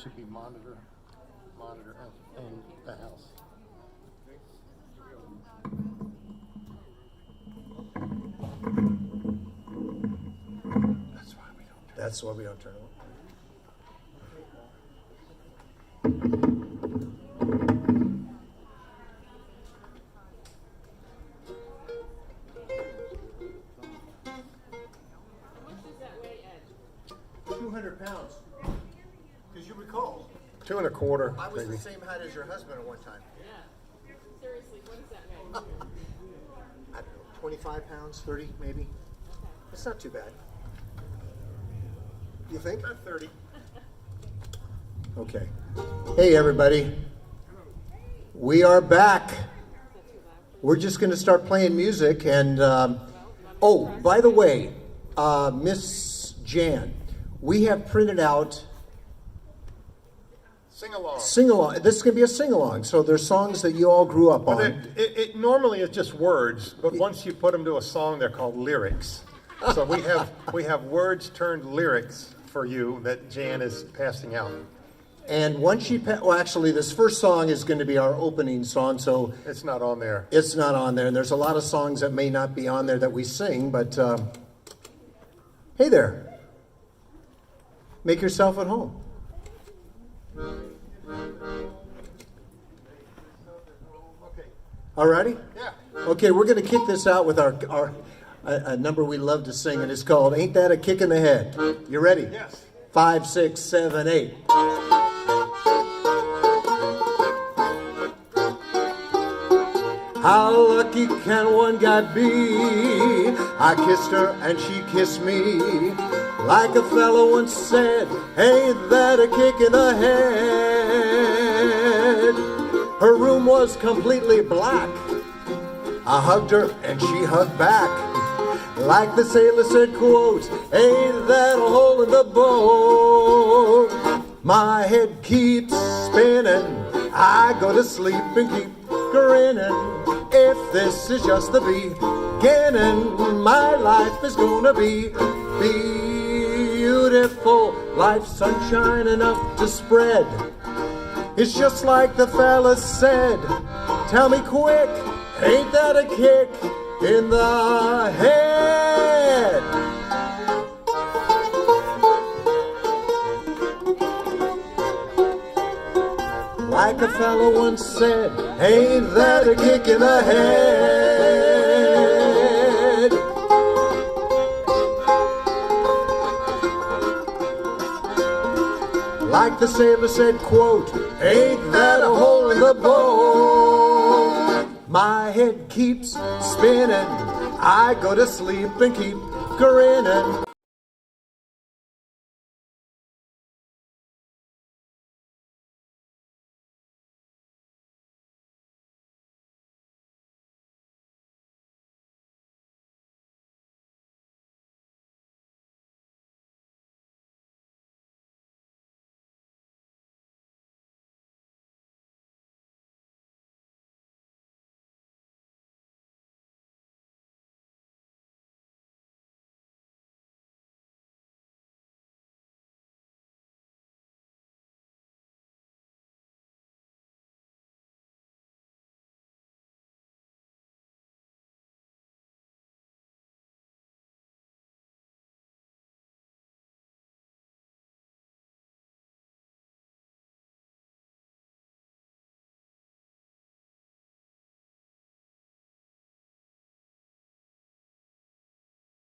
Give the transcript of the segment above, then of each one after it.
should be monitor, and the house. That's why we don't turn it on. How much does that weigh, Ed? 200 pounds. Because you recall, 2 1/4. I was maybe. the same height as your husband at one time. Yeah. Seriously, what does that weigh? I don't know, 25 pounds, 30 maybe. Okay. It's not too bad. You think? About 30. Okay. Hey, everybody. We are back. We're just going to start playing music. And, oh, by the way, Miss Jan, we have printed out Sing-along. sing-along. This is going to be a sing-along. So there's songs that you all grew up Well, on. it normally is just words, but once you put them to a song, they're called lyrics. So we have words turned lyrics for you that Jan is passing out. And once she, well, actually, this first song is going to be our opening song, so It's not on there. it's not on there. And there's a lot of songs that may not be on there that we sing, but hey there. Make yourself at home. Okay. Alrighty? Yeah. Okay, we're going to kick this out with our a number we love to sing, and it's called Ain't That a Kick in the Head? You ready? Yes. 5, 6, 7, 8. How lucky can one guy be? I kissed her and she kissed me. Like a fellow once said, ain't that a kick in the head? Her room was completely black. I hugged her and she hugged back. Like the sailor said, quote, ain't that a hole in the boat? My head keeps spinning. I go to sleep and keep grinning. If this is just the beginning, my life is gonna be beautiful. Life's sunshine enough to spread. It's just like the fella said. Tell me quick, ain't that a kick in the head? Like a fellow once said, ain't that a kick in the head? Like the sailor said, quote, ain't that a hole in the boat? My head keeps spinning. I go to sleep and keep grinning.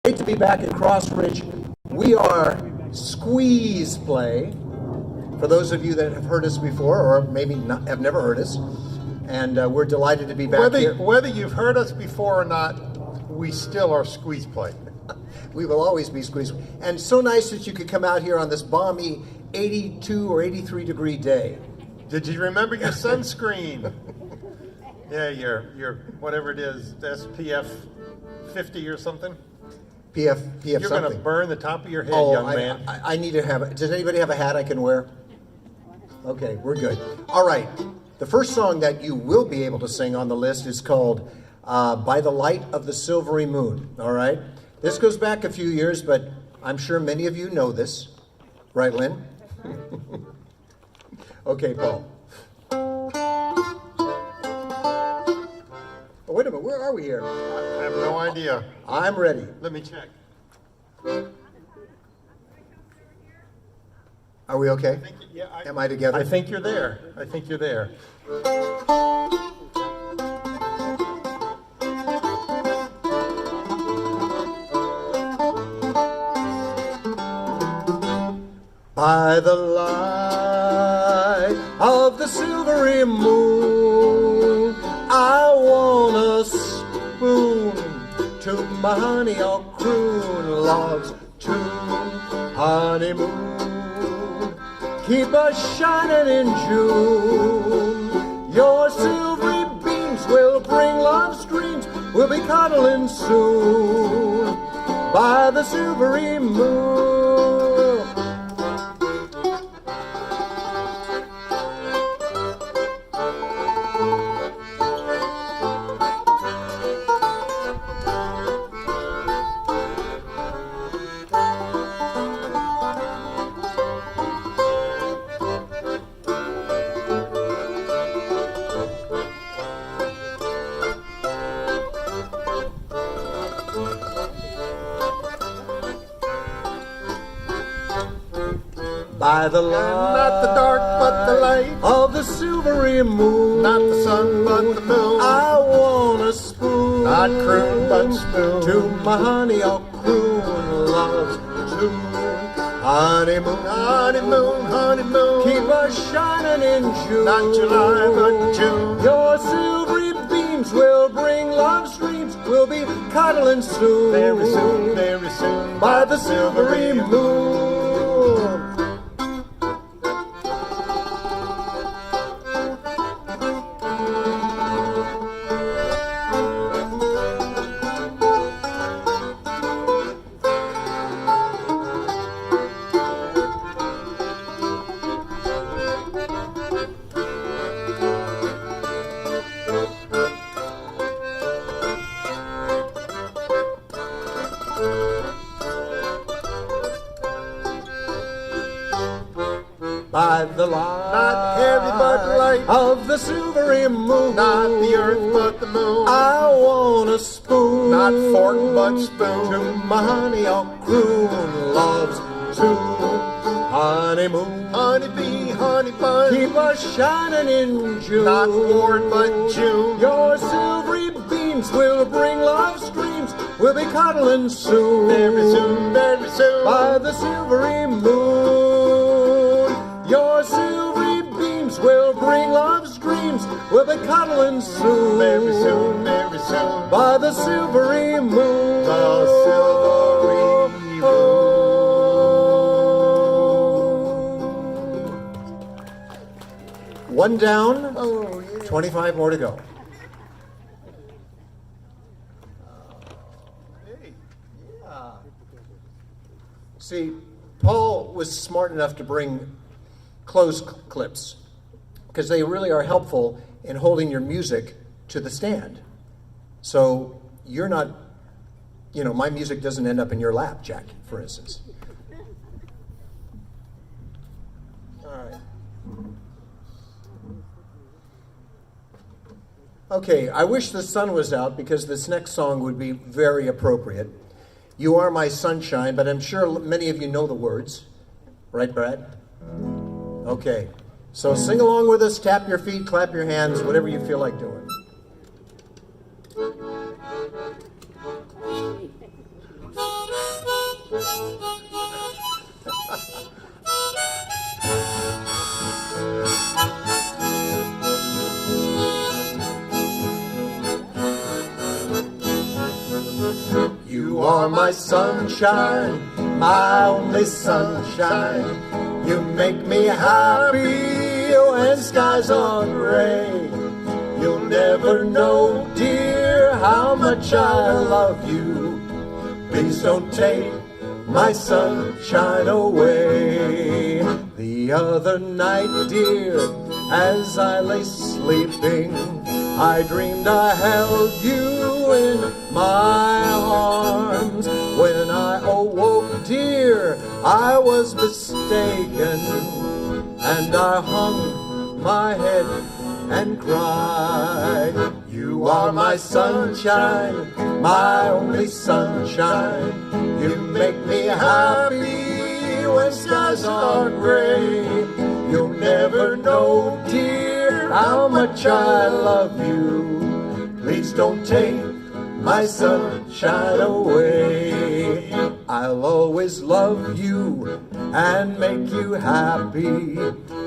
Great to be back at Crossridge. We are Squeeze Play. For those of you that have heard us before, or maybe not, have never heard us, and we're delighted to be back here. Whether you've heard us before or not, we still are Squeeze Play. We will always be Squeeze. And so nice that you could come out here on this balmy 82 or 83 degree day. Did you remember your sunscreen? Yeah, your whatever it is, SPF 50 or something. PF You're going to something. burn the top of your head, Oh, young man. I need to have. Does anybody have a hat I can wear? Okay, we're good. All right. The first song that you will be able to sing on the list is called By the Light of the Silvery Moon. All right. This goes back a few years, but I'm sure many of you know this. Right, Lynn? Okay, Paul. Oh, wait a minute, where are we here? I have no idea. I'm ready. Let me check. Are we okay? Am I together? I think you're there. I think you're there. By the light of the silvery moon, I want a spoon to my honey or croon, love's tune, honeymoon. Keep us shining in June. Your silvery beams will bring love's dreams. We'll be cuddling soon by the silvery moon. By the light, Not the dark, but the light. of the silvery moon, Not the sun, but the moon. I want a spoon, Not croon, but spoon. to my honey or croon, love's tune, honeymoon, Honeymoon, honeymoon. keep us shining in June. Not July, but June. Your silvery beams will bring love's dreams. We'll be cuddling soon, Very soon. by the silvery moon. By the light, Not heavy, but light. of the silvery moon, Not the earth, but the moon. I want a spoon, Not fork, but spoon. to my honey or croon, love's tune, honeymoon. Honeybee, honey bun. Keep us shining in June. Not Ward, but June. Your silvery beams will bring love's dreams. We'll be cuddling soon, Very soon, very soon. by the silvery moon. Your silvery beams will bring love's dreams. We'll be cuddling soon, Very soon, very soon. by the silvery moon. The silvery moon. One down, 25 more to go. See, Paul was smart enough to bring close clips because they really are helpful in holding your music to the stand. So you're not, my music doesn't end up in your lap, Jack, for instance. All right. Okay, I wish the sun was out because this next song would be very appropriate. You Are My Sunshine, but I'm sure many of you know the words. Right, Brad? Okay. So sing along with us, tap your feet, clap your hands, whatever you feel like doing. You are my sunshine, my only sunshine. You make me happy when skies are gray. You'll never know, dear, how much I love you. Please don't take my sunshine away. The other night, dear, as I lay sleeping, I dreamed I held you in my arms. When I awoke, dear, I was mistaken, and I hung my head and cry. You are my sunshine, my only sunshine. You make me happy when skies are gray. You'll never know, dear, how much I love you. Please don't take my sunshine away. I'll always love you and make you happy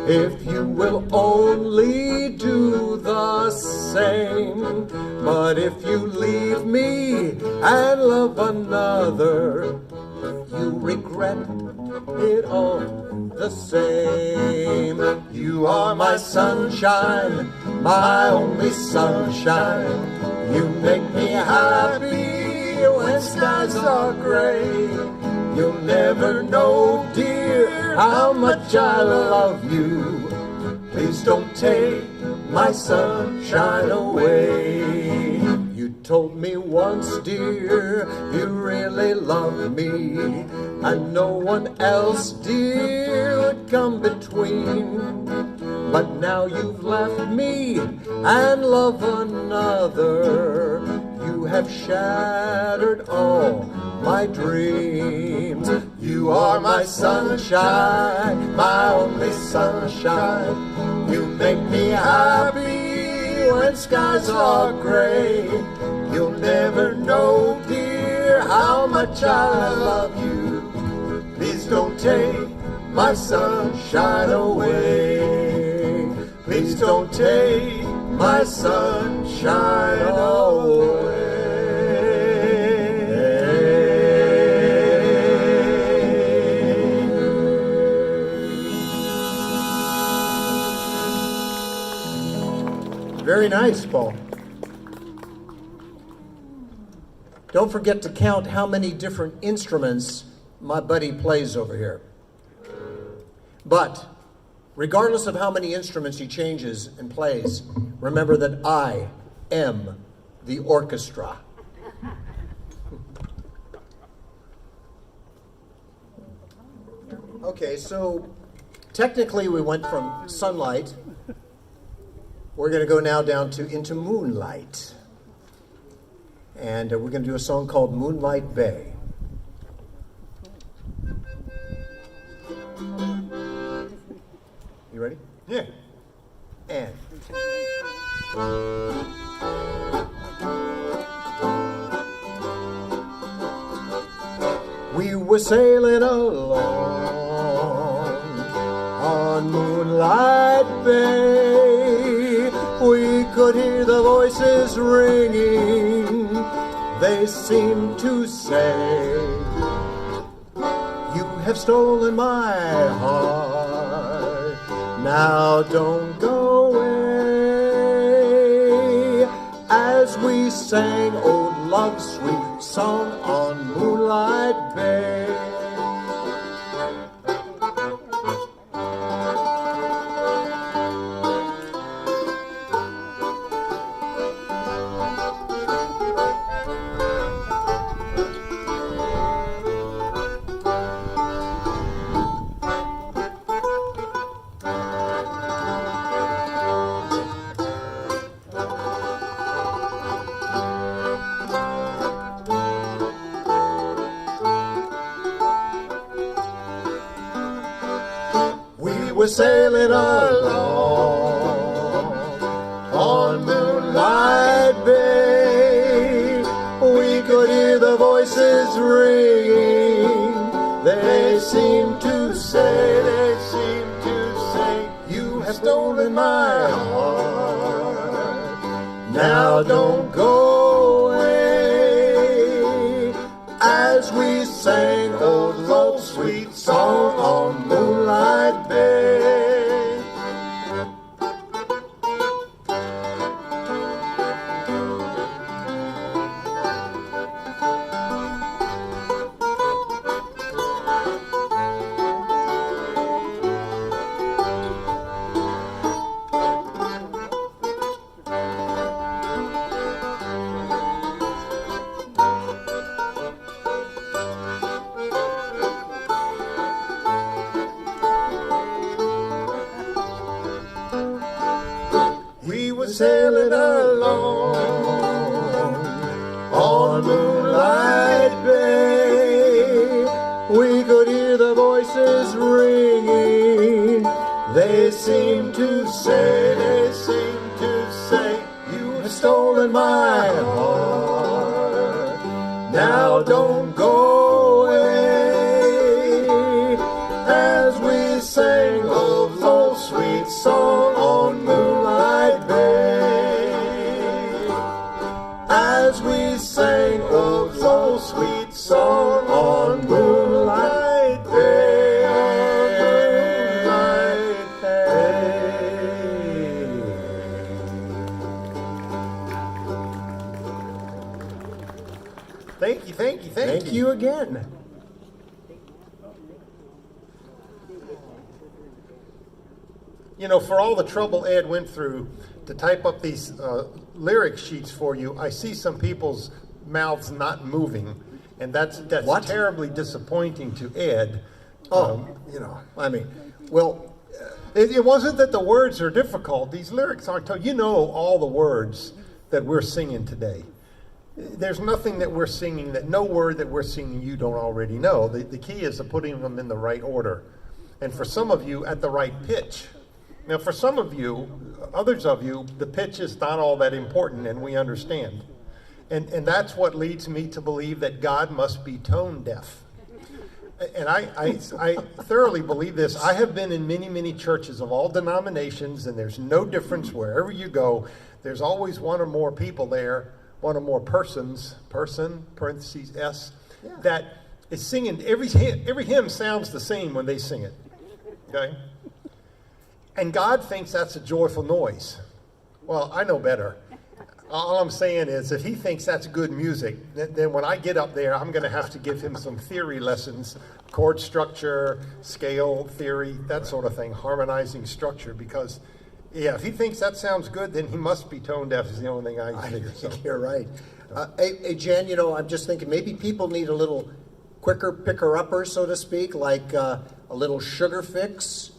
if you will only do the same. But if you leave me and love another, you regret it all the same. You are my sunshine, my only sunshine. You make me happy when skies are gray. You'll never know, dear, how much I love you. Please don't take my sunshine away. You told me once, dear, you really love me, and no one else, dear, would come between. But now you've left me and love another. You have shattered all my dreams. You are my sunshine, my only sunshine. You make me happy when skies are gray. You'll never know, dear, how much I love you. Please don't take my sunshine away. Please don't take my sunshine away. Very nice, Paul. Don't forget to count how many different instruments my buddy plays over here. But regardless of how many instruments he changes and plays, remember that I am the orchestra. Okay, so technically we went from sunlight. We're going to go now down to into moonlight. And we're going to do a song called Moonlight Bay. You ready? Yeah. And we were sailing along on Moonlight Bay. We could hear the voices ringing. They seemed to say, "You have stolen my heart. Now don't go away." As we sang old love's sweet song on Moonlight Bay. We're sailing along on Moonlight Bay. We could hear the voices ringing. They seem to say, "You have stolen my heart. Now don't go away." As we sang old love's sweet song on Moonlight Bay. sailing along on Moonlight Bay. We could hear the voices ringing. They seem to say, you have stolen my heart. Now don't go away. As we sang Love's old sweet song on Moonlight Bay. As we sang Love's old sweet song on Moonlight Bay. Thank you again. You know, for all the trouble Ed went through to type up these lyric sheets for you, I see some people's mouths not moving, and that's What? terribly disappointing to Ed. You know, I mean, well, It wasn't that the words are difficult. These lyrics aren't tough. You know all the words that we're singing today. There's nothing that we're singing, no word that we're singing you don't already know. The key is to putting them in the right order. And for some of you, at the right pitch. Now, for some of you, others of you, the pitch is not all that important, and we understand. And that's what leads me to believe that God must be tone deaf. And I thoroughly believe this. I have been in many, many churches of all denominations, and there's no difference wherever you go. There's always one or more people there, one or more persons, person, parentheses, S, that is singing. Every hymn sounds the same when they sing it, okay? And God thinks that's a joyful noise. Well, I know better. All I'm saying is if he thinks that's good music, then when I get up there, I'm going to have to give him some theory lessons, chord structure, scale theory, that sort of thing, harmonizing structure, because, yeah, if he thinks that sounds good, then he must be tone deaf is the only thing I figure. So. You're right. Hey, Jan, you know, I'm just thinking maybe people need a little quicker picker-upper, so to speak, like a little sugar fix,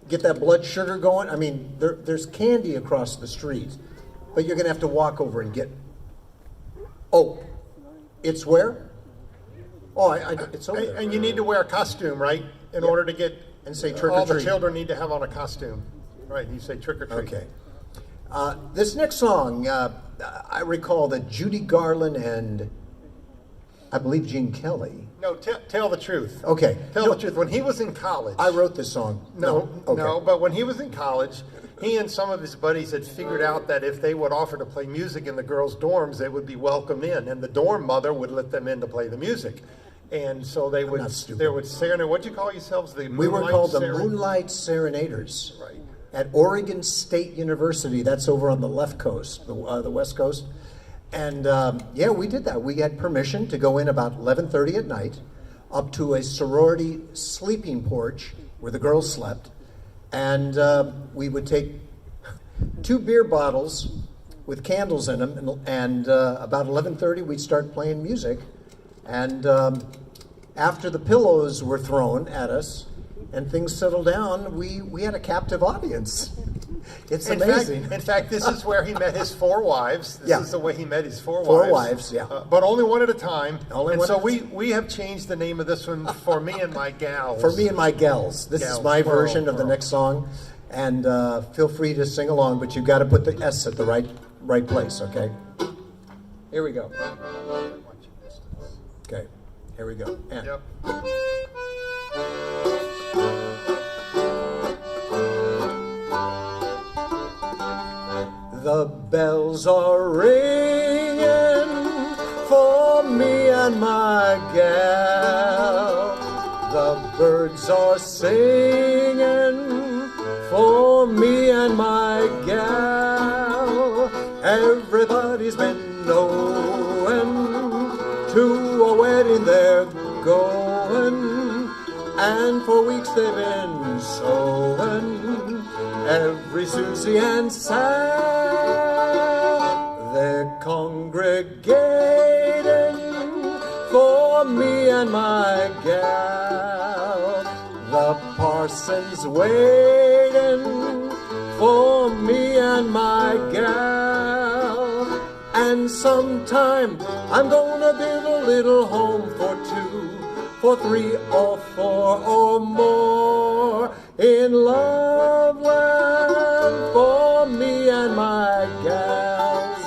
get that blood sugar going. I mean, there's candy across the street, but you're going to have to walk over and get. Oh, it's where? Oh, it's over there. And you need to wear a costume, right, in order to get. And say trick or all treat. the children need to have on a costume, right? You say trick or treat. Okay. This next song, I recall that Judy Garland and I believe Gene Kelly. No, tell the truth. Okay. Tell the truth. When he was in college. I wrote this song. No, Okay. but when he was in college, he and some of his buddies had figured out that if they would offer to play music in the girls' dorms, they would be welcomed in, and the dorm mother would let them in to play the music. And so they would serenade. What'd you call yourselves? We were called the Moonlight Serenaders. Right. At Oregon State University. That's over on the left coast, the west coast. And yeah, we did that. We had permission to go in about 11:30 at night up to a sorority sleeping porch where the girls slept. And we would take 2 beer bottles with candles in them. And about 11:30, we'd start playing music. And after the pillows were thrown at us and things settled down, we had a captive audience. It's amazing. In fact, this is where he met his 4 wives. This is the way he met his 4 wives. 4 wives, yeah. But only one at a time. So we have changed the name of this one For Me and My Gals. For Me and My Gals. This is my version of the next song. And feel free to sing along, but you've got to put the S at the right place, okay? Here we go. Okay, here we go. And. Yep. The bells are ringing for me and my gal. The birds are singing for me and my gal. Everybody's been knowing to a wedding they're going, and for weeks they've been sewing every Susie and Sam. They're congregating for me and my gal. The parson's waiting for me and my gal. And sometime I'm gonna build a little home for two, for three or four or more in Loveland for me and my gals.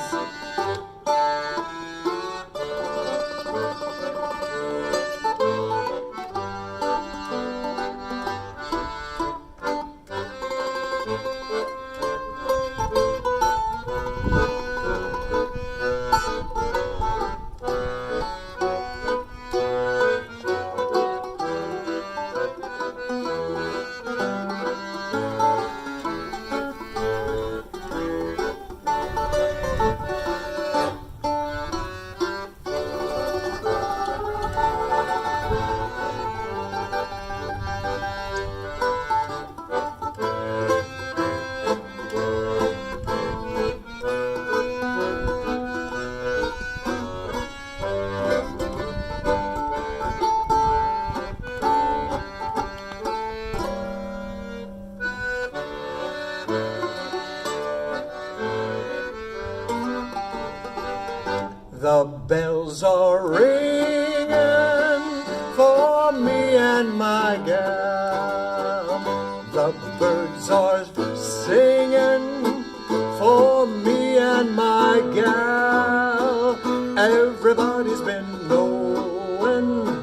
The bells are ringing for me and my gal. The birds are singing for me and my gal. Everybody's been knowing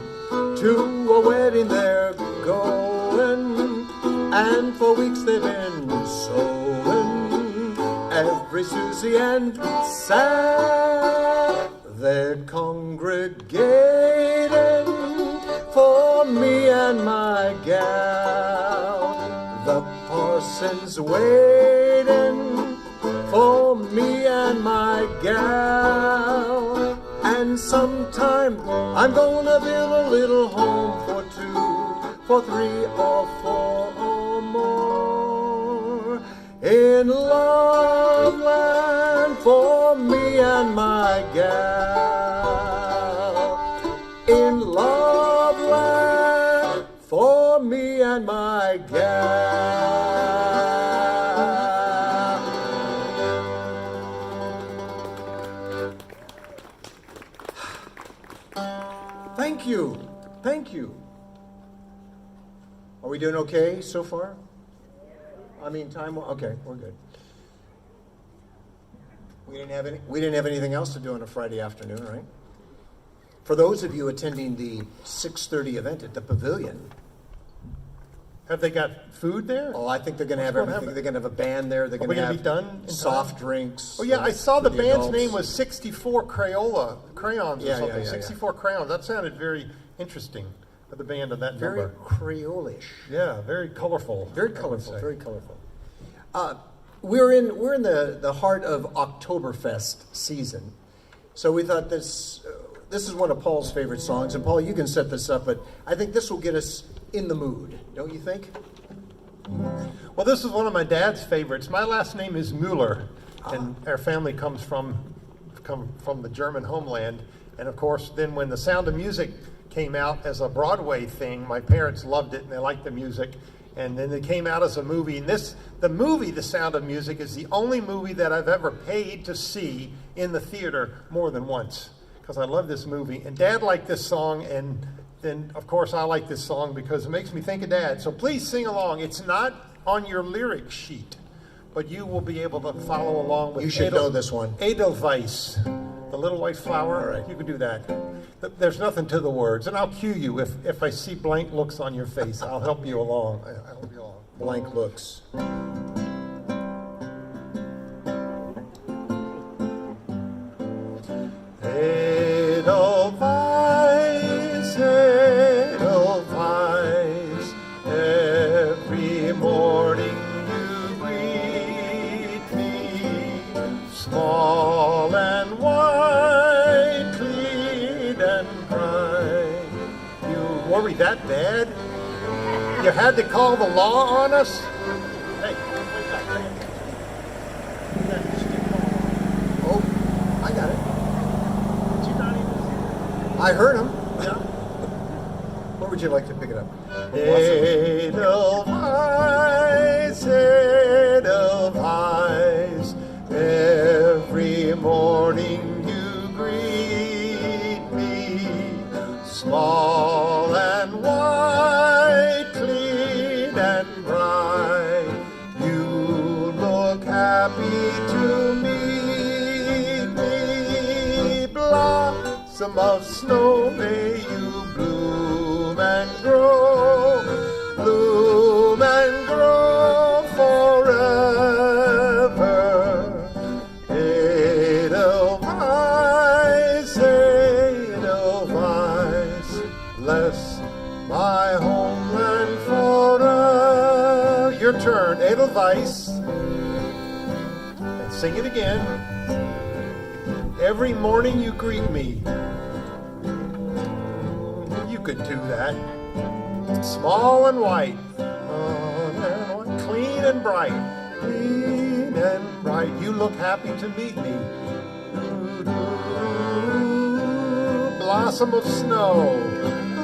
to a wedding they're going, and for weeks they've been sewing every Susie and Sam. They're congregating for me and my gal. The parson's waiting for me and my gal. And sometime I'm gonna build a little home for two, for three or four or more in Loveland for me and my gal. In Loveland for me and my gal. Thank you. Thank you. Are we doing okay so far? I mean, time. Okay, we're good. We didn't have anything else to do on a Friday afternoon, right? For those of you attending the 6:30 event at the Pavilion, Have they got food there? oh, I think they're going to have What's gonna everything. happen? They're going to have a band there. They're Are going we to gonna have be done in soft time? drinks. Oh yeah, I saw the for band's adults. name was 64 crayons Yeah, or something. yeah. 64 crayons. That sounded very interesting for the band of that very number. Creolish. Yeah, very colorful. Very I would colorful. say. Very colorful. We're in the heart of Oktoberfest season, so we thought this is one of Paul's favorite songs. And Paul, you can set this up, but I think this will get us in the mood, don't you think? Well, this is one of my dad's favorites. My last name is Müller, and our family come from the German homeland. And of course, then when The Sound of Music came out as a Broadway thing, my parents loved it and they liked the music. And then it came out as a movie. And the movie, The Sound of Music, is the only movie that I've ever paid to see in the theater more than once, because I love this movie. And Dad liked this song, and then of course I like this song because it makes me think of Dad. So please sing along. It's not on your lyric sheet, but you will be able to follow along with You should know this one. Edelweiss, the little white flower. All right. You can do that. There's nothing to the words, and I'll cue you if I see blank looks on your face. I'll help you along. I'll help you along. Blank looks. Edelweiss, Edelweiss, every morning you greet me, small and white, clean and bright. You worry that bad? You had to call the law on us? Hey, wake up, hey. Oh, I got it. Did you not even I heard him. Yeah. Where would you like to pick it up? Edelweiss, Edelweiss, small and white, clean and bright. You look happy to meet me. Blossom of snow, may you bloom and grow, bloom and grow forever. Edelweiss, Edelweiss, bless my homeland forever. Your turn, Edelweiss. And sing it again. Every morning you greet me. You could do that. Small and white, clean and bright, clean and bright. You look happy to meet me. Blossom of snow,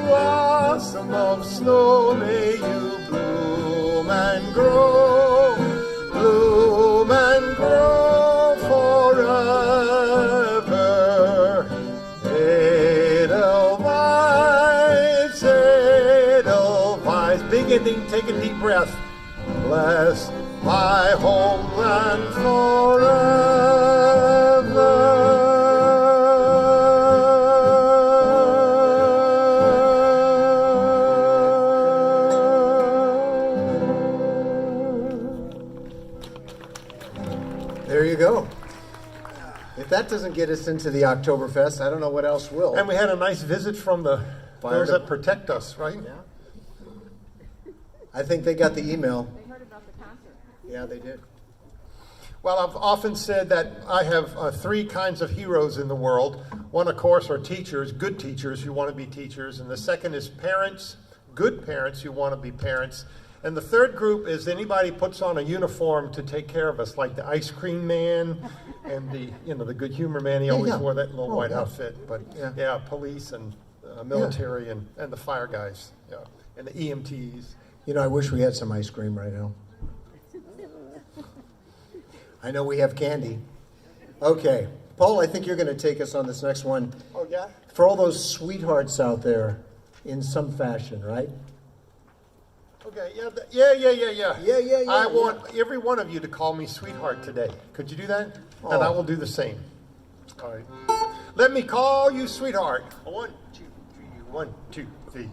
blossom of snow, may you bloom and grow, bloom and grow forever. Edelweiss, Edelweiss. Big ending, take a deep breath. Bless my homeland forever. There you go. If that doesn't get us into the Oktoberfest, I don't know what else will. And we had a nice visit from those that protect us, right? Yeah. I think they got the email. They heard about the concert. Yeah, they did. Well, I've often said that I have three kinds of heroes in the world. One, of course, are teachers, good teachers who want to be teachers. And the second is parents, good parents who want to be parents. And the third group is anybody puts on a uniform to take care of us, like the ice cream man and the good humor man. He always wore that little white outfit. But yeah, police and military and the fire guys, and the EMTs. You know, I wish we had some ice cream right now. I know we have candy. Okay. Paul, I think you're going to take us on this next one. Oh, yeah? For all those sweethearts out there, in some fashion, right? Okay, yeah. Yeah. I want every one of you to call me sweetheart today. Could you do that? Oh. And I will do the same. All right. Let me call you sweetheart. 1, 2, 3. 1, 2, 3.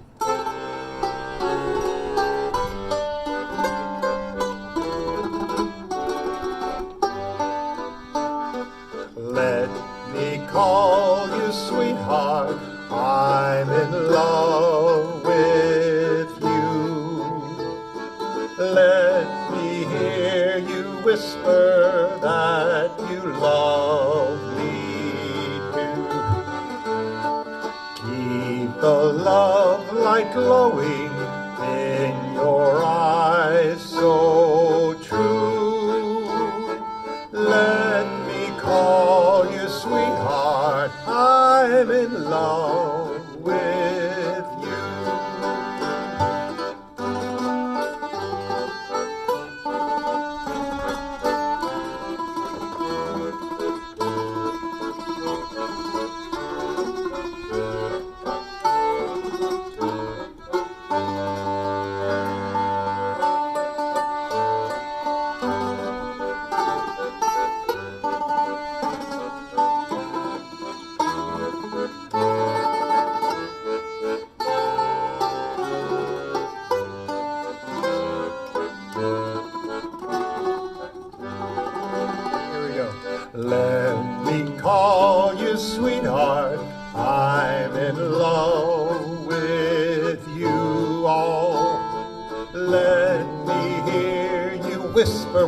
Let me call you sweetheart. I'm in love with you. Let me hear you whisper that you love me too. Keep the love light glowing in your eyes so true. Let me call you sweetheart. I'm in love with you. Let me call you sweetheart. I'm in love with you all. Let me hear you whisper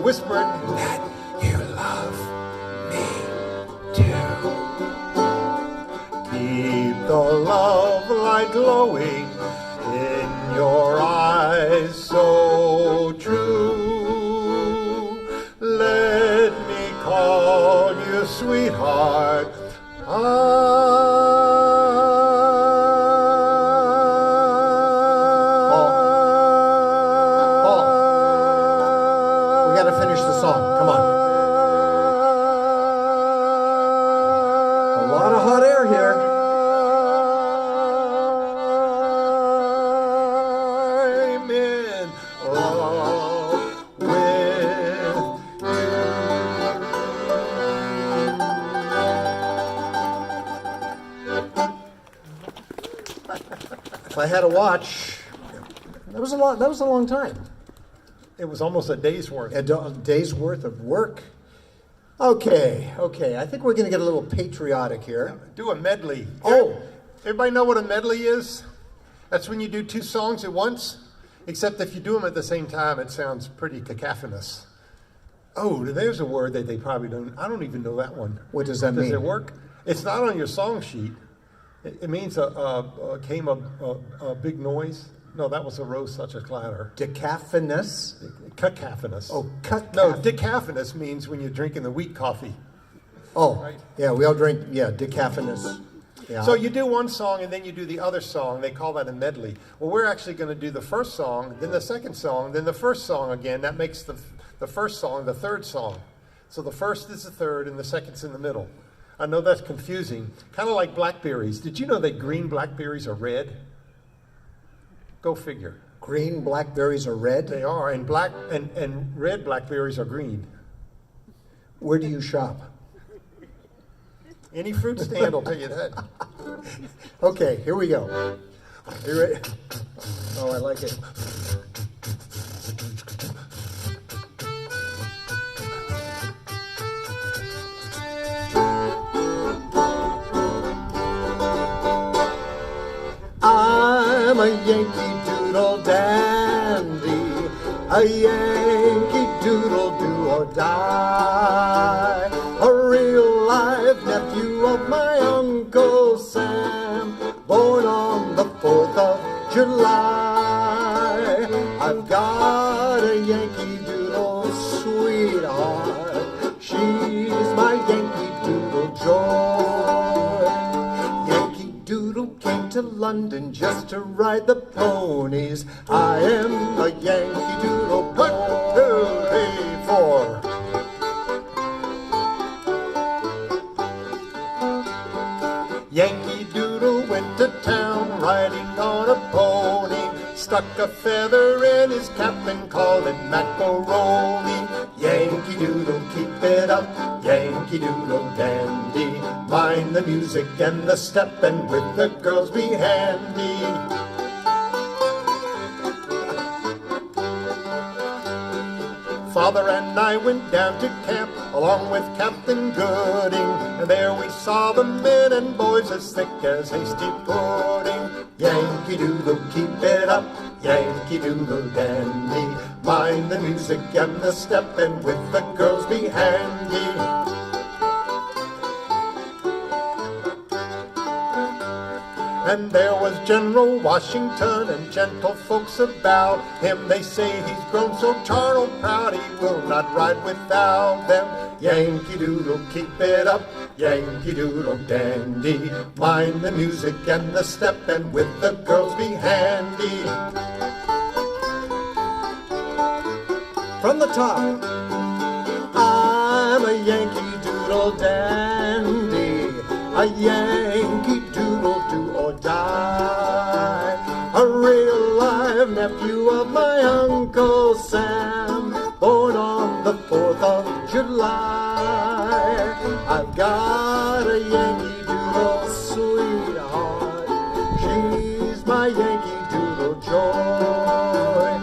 that you love me too. Keep the love light glowing in your eyes so true. Let me call you sweetheart. Paul, we got to finish the song. Come on. A lot of hot air here. I had a watch, that was a lot. That was a long time. It was almost a day's worth. A day's worth of work. Okay. I think we're going to get a little patriotic here. Do a medley. Oh. Everybody know what a medley is? That's when you do two songs at once, except if you do them at the same time, it sounds pretty cacophonous. Oh, there's a word that they probably don't. I don't even know that one. What does that mean? Does it work? It's not on your song sheet. It means came a big noise. No, that was a rose such a clatter. Decaphonous? Cacophonous. Oh, No, decaphonous means when you're drinking the wheat coffee. Oh, Right. yeah, we all drink, decaphonous. Yeah. So you do one song and then you do the other song. They call that a medley. Well, we're actually going to do the first song, then the second song, then the first song again. That makes the first song the third song. So the first is the third and the second's in the middle. I know that's confusing. Kind of like blackberries. Did you know that green blackberries are red? Go figure. Green blackberries are red? They are, and black and red blackberries are green. Where do you shop? Any fruit stand will tell you that. Okay, here we go. You ready? Oh, I like it. I'm a Yankee Doodle dandy, a Yankee Doodle do or die, a real live nephew of my Uncle Sam, born on the 4th of July. I've got a Yankee Doodle sweetheart, she's my Yankee Doodle joy. Yankee Doodle came to London just to ride the ponies. I am a Yankee Doodle boy. 1, 2, 3, 4. Yankee Doodle went to town riding on a pony, stuck a feather in his cap and called it macaroni. Yankee Doodle, keep it up, Yankee Doodle dandy, mind the music and the step and with the girls be handy. Father and I went down to camp along with Captain Gooding, and there we saw the men and boys as thick as hasty pudding. Yankee Doodle, keep it up, Yankee Doodle dandy, mind the music and the step and with the girls be handy. And there was General Washington and gentle folks about him. They say he's grown so tarnal proud he will not ride without them. Yankee Doodle, keep it up, Yankee Doodle dandy, mind the music and the step and with the girls be handy. From the top, I'm a Yankee Doodle dandy, a Yankee Doodle do or die, a real live nephew of my Uncle Sam, born on the 4th of July. I've got a Yankee Doodle sweetheart, she's my Yankee Doodle joy.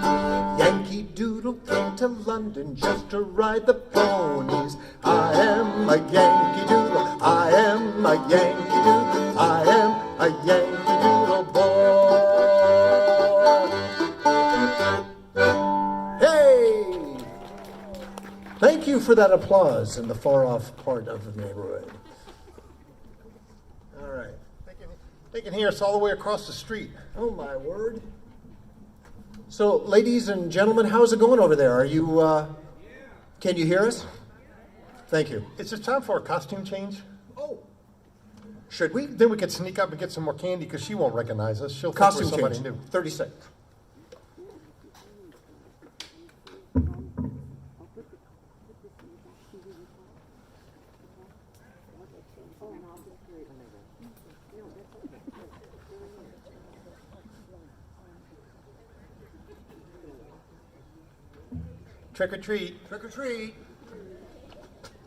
Yankee Doodle came to London just to ride the ponies. I am a Yankee Doodle, I am a Yankee Doodle, I am a Yankee Doodle boy. Hey! Thank you for that applause in the far-off part of the neighborhood. All right. They can hear us all the way across the street. Oh, my word. So, ladies and gentlemen, how's it going over there? Are you, can you hear us? Thank you. Is it time for a costume change? Oh. Should we? Then we could sneak up and get some more candy because she won't recognize us. She'll think Costume we're somebody change. new. 30 seconds. Trick or treat. Trick or treat.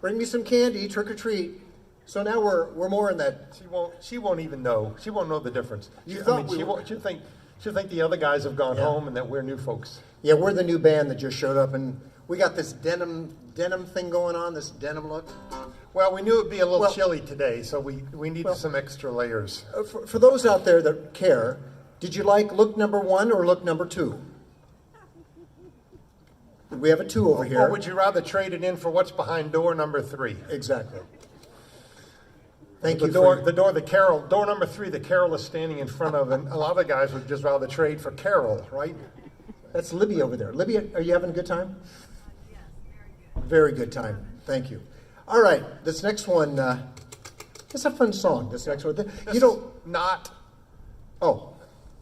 Bring me some candy, trick or treat. So now we're more in that. She won't even know. She won't know the difference. You I thought mean, we she were- won't. She'll think the other guys have gone Yeah. home and that we're new folks. Yeah, we're the new band that just showed up, and we got this denim thing going on, this denim look. Well, we knew it'd be a little Well- chilly today, so we needed some extra layers. For those out there that care, did you like look number 1 or look number 2? We have a 2 over here. Or would you rather trade it in for what's behind door number 3? Exactly. Thank The you. door number 3, the Carol is standing in front of, and a lot of guys would just rather trade for Carol, right? That's Libby over there. Libby, are you having a good time? Yes, very good time. Thank you. All right, this next one, it's a fun song. This next one, This is not Oh,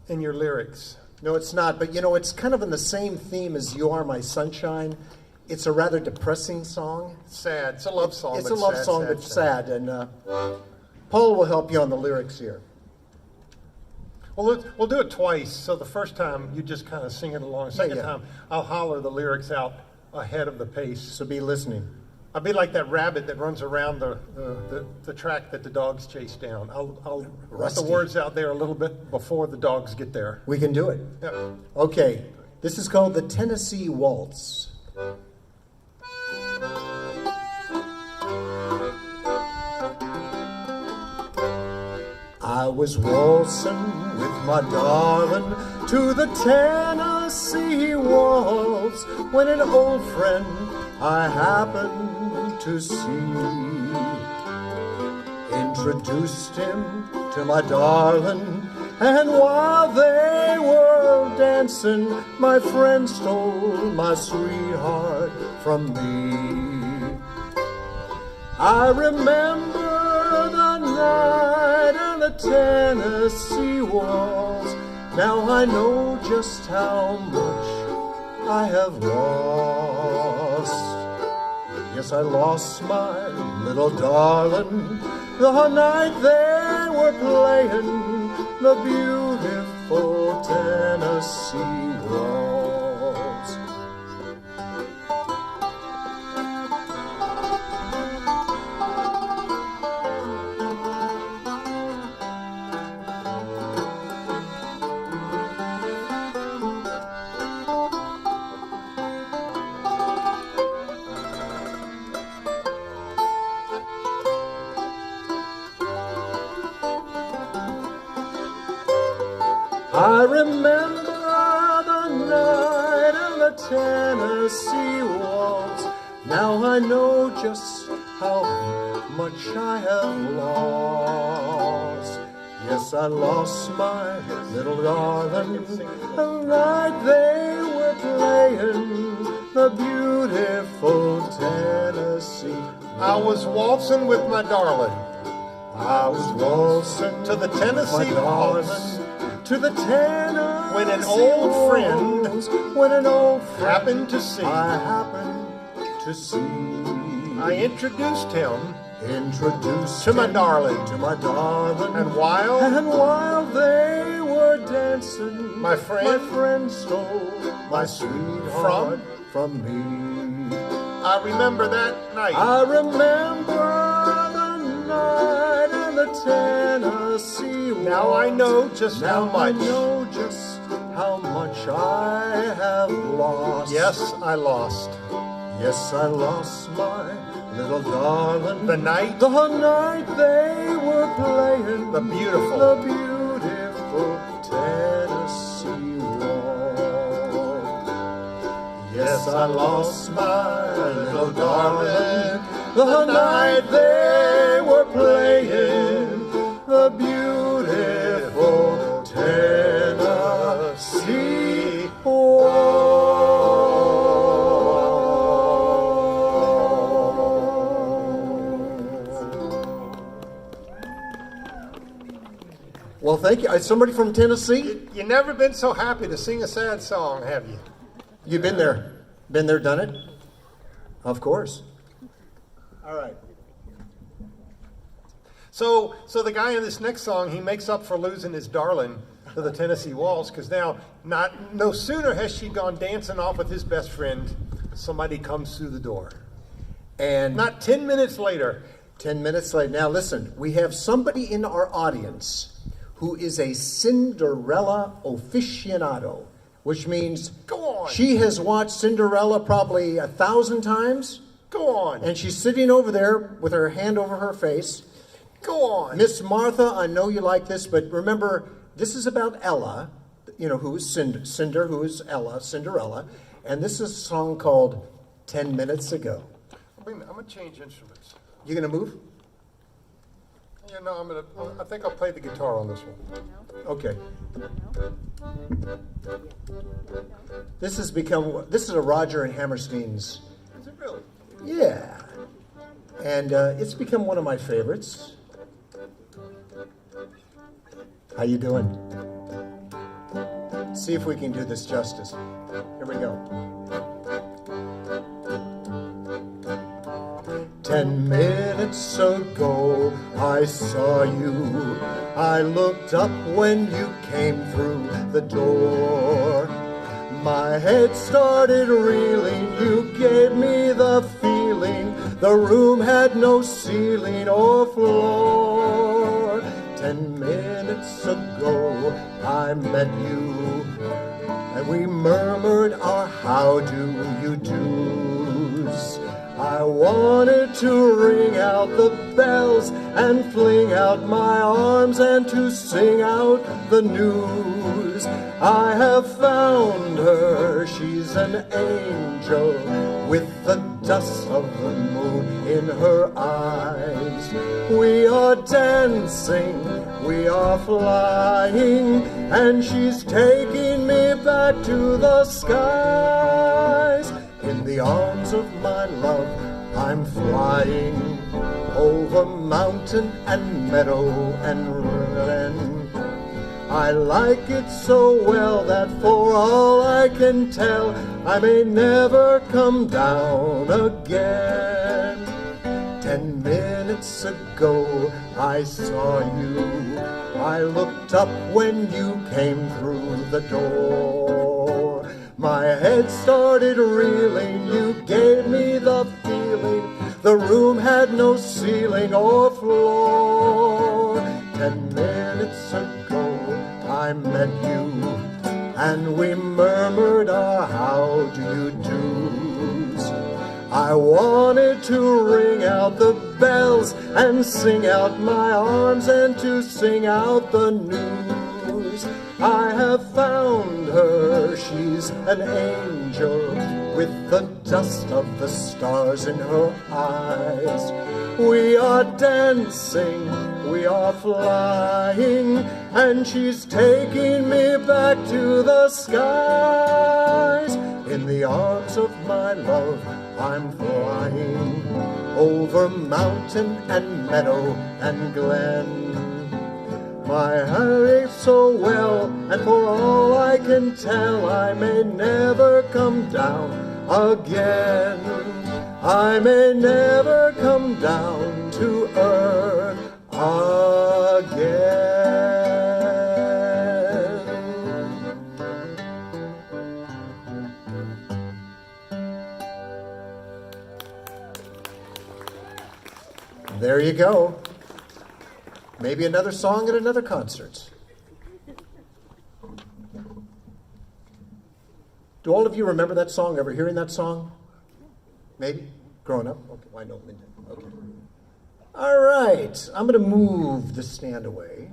in your lyrics. no, it's not. But it's kind of in the same theme as "You Are My Sunshine." It's a rather depressing song. Sad. It's a love song. It's but a love sad, song, sad, but sad. And Paul will help you on the lyrics here. Well, we'll do it twice. So the first time you just kind of sing it along. Second yeah. time I'll holler the lyrics out ahead of the pace. So be listening. I'll be like that rabbit that runs around the track that the dogs chase down. I'll let the Rusty. words out there a little bit before the dogs get there. We can do it. Yeah. Okay, this is called the Tennessee Waltz. I was waltzing with my darling to the Tennessee waltz when an old friend I happened to see introduced him to my darling, and while they were dancing, my friend stole my sweetheart from me. I remember the night on the Tennessee waltz. Now I know just how much I have lost. Yes, I lost my little darling the night they were playing the beautiful Tennessee waltz. I remember the night on the Tennessee waltz. Now I know just how much I have lost. Yes, I lost my little darling the night they were playing the beautiful Tennessee. I was waltzing with my darling I was waltzing to the with Tennessee my waltz. darling to the Tennessee When an old friend waltz. When an old friend happened to see. I happened to see. I introduced him, Introduced to my him darling. to my darling, and while they were dancing, My friend stole my sweetheart from me. I remember that night. I remember the night on the Tennessee waltz. Now I know just how Now I much. know just how much I have lost. Yes, I lost. Yes, I lost my little darling. The night The night they were playing The beautiful. the beautiful Tennessee waltz. Yes, I lost my little darling. The night they were playing the beautiful Tennessee waltz. Well, thank you. Somebody from Tennessee? You never been so happy to sing a sad song, have you? You've been there. Been there, done it? Of course. All right. So the guy in this next song, he makes up for losing his darling to the Tennessee Waltz, because now, no sooner has she gone dancing off with his best friend, somebody comes through the door. And Not 10 minutes later, 10 minutes late. Now listen, we have somebody in our audience who is a Cinderella aficionado, which means Go on. she has watched Cinderella probably 1,000 times. Go on. And she's sitting over there with her hand over her face. Go on. Miss Martha, I know you like this, but remember, this is about Ella, you know, who is Cinder, who is Ella, Cinderella. And this is a song called 10 Minutes Ago. Wait a minute, I'm going to change instruments. You gonna move? Yeah, no, I think I'll play the guitar on this one. Okay. This is a Roger and Hammerstein's. Is it really? Yeah. And it's become one of my favorites. How you doing? See if we can do this justice. Here we go. 10 minutes ago, I saw you. I looked up when you came through the door. My head started reeling, you gave me the feeling. The room had no ceiling or floor. 10 minutes ago, I met you, and we murmured our how do you do's. I wanted to ring out the bells and fling out my arms and to sing out the news. I have found her, she's an angel with the dust of the moon in her eyes. We are dancing, we are flying, and she's taking me back to the skies. In the arms of my love, I'm flying over mountain and meadow and glen. I like it so well that for all I can tell, I may never come down again. 10 minutes ago, I saw you. I looked up when you came through the door. My head started reeling, you gave me the feeling. The room had no ceiling or floor. 10 minutes ago, I met you, and we murmured our how do you do's. I wanted to ring out the bells and sing out my arms and to sing out the news. I have found her, she's an angel with the dust of the stars in her eyes. We are dancing, we are flying, and she's taking me back to the skies. In the arms of my love, I'm flying over mountain and meadow and glen. My heart aches so well, and for all I can tell, I may never come down again. I may never come down to earth again. There you go. Maybe another song at another concert. Do all of you remember that song? Ever hearing that song? Maybe? Growing up? Okay, well, I know Linda. Okay. All right. I'm going to move the stand away.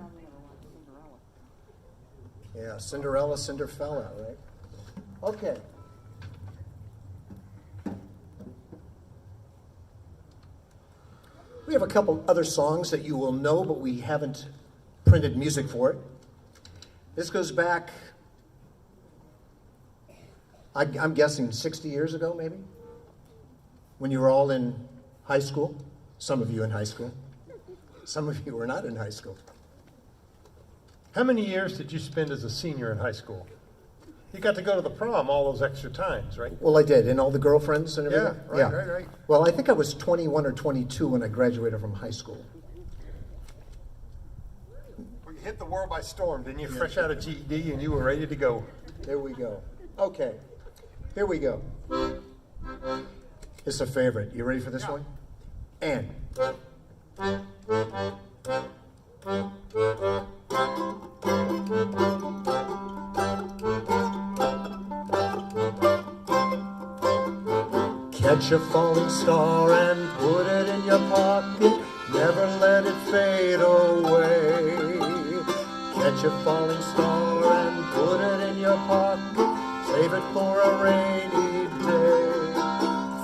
Yeah, Cinderella, Cinderfella, right? Okay. We have a couple other songs that you will know, but we haven't printed music for it. This goes back, I'm guessing 60 years ago, maybe? When you were all in high school. Some of you in high school. Some of you were not in high school. How many years did you spend as a senior in high school? You got to go to the prom all those extra times, right? Well, I did, and all the girlfriends and everything. Yeah, right. Well, I think I was 21 or 22 when I graduated from high school. Well, you hit the world by storm, didn't you? Fresh out of GED, and you were ready to go. There we go. Okay, here we go. It's a favorite. You ready for this one? And Catch a falling star and put it in your pocket, never let it fade away. Catch a falling star and put it in your pocket, save it for a rainy day.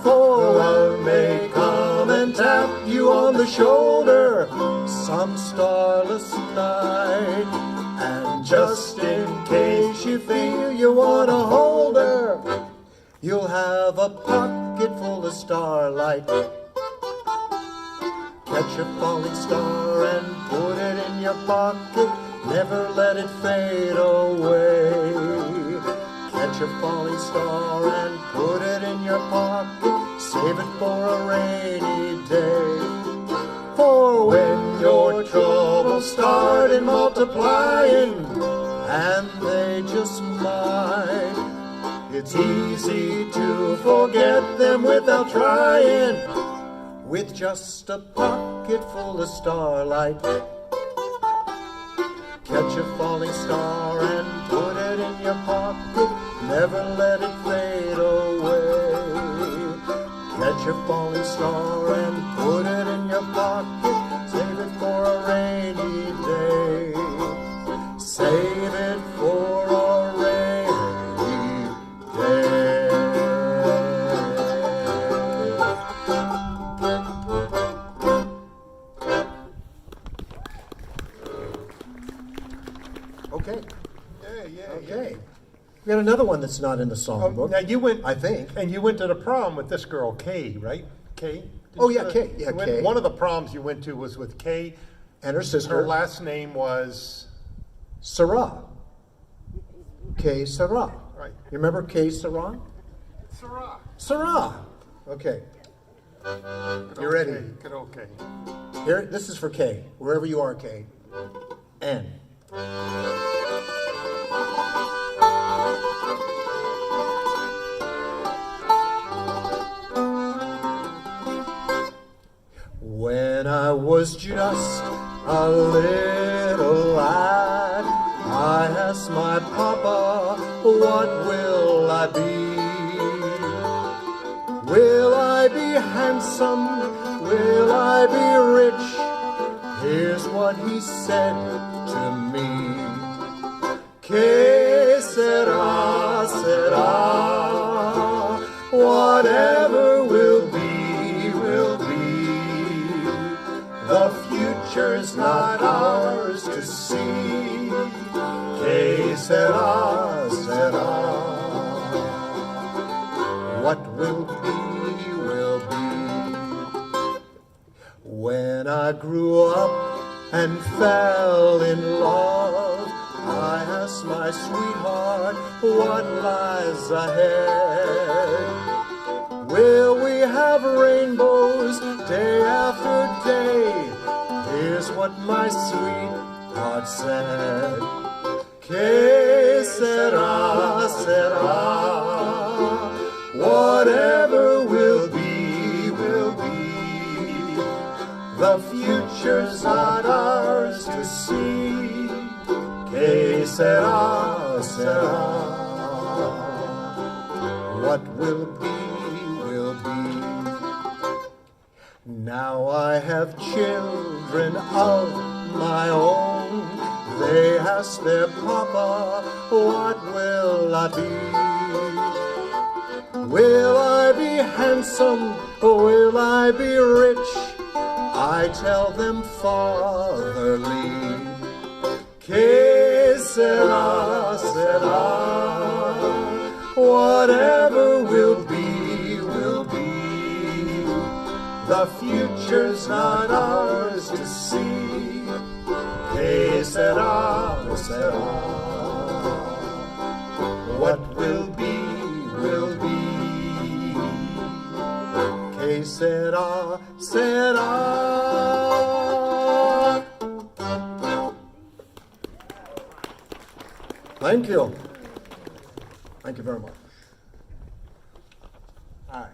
For love may come and tap you on the shoulder some starless night, and just in case you feel you want to hold her, you'll have a pocket full of starlight. Catch a falling star and put it in your pocket, never let it fade away. Catch a falling star and put it in your pocket, save it for a rainy day. For when your troubles start multiplying, and they just might, it's easy to forget them without trying, with just a pocket full of starlight. Catch a falling star and put it in your pocket, never let it fade away. Catch a falling star and put it in your pocket, save it for a rainy day. Save it for a rainy day. Okay. Yeah. Okay. We got another one that's not in the songbook. Now you went, I think. and you went to the prom with this girl, Kay, right? Kay? Oh, yeah, Kay. Yeah, Kay. One of the proms you went to was with Kay. And her sister. Her last name was Sarah. Kay Sarah. Right. You remember Kay Sarah? Sarah. Sarah. Okay. You ready? Good, okay. Here, this is for Kay. Wherever you are, Kay. N. When I was just a little lad, I asked my papa, what will I be? Will I be handsome? Will I be rich? Here's what he said to me. Que sera, sera, whatever will be, will be. The future's not ours to see. Que sera, sera. What will be, will be. When I grew up and fell in love, I asked my sweetheart what lies ahead. Will we have rainbows day after day? Here's what my sweetheart said. Que sera, sera. Whatever will be, will be. The future's not ours to see. Que sera, sera. What will be, will be. Now I have children of my own. They ask their papa, what will I be? Will I be handsome, or will I be rich? I tell them fatherly. Que sera, sera. Whatever will be, will be. The future's not ours to see. Que sera, sera. What will be, will be. Que sera, sera. Thank you. Thank you very much. All right.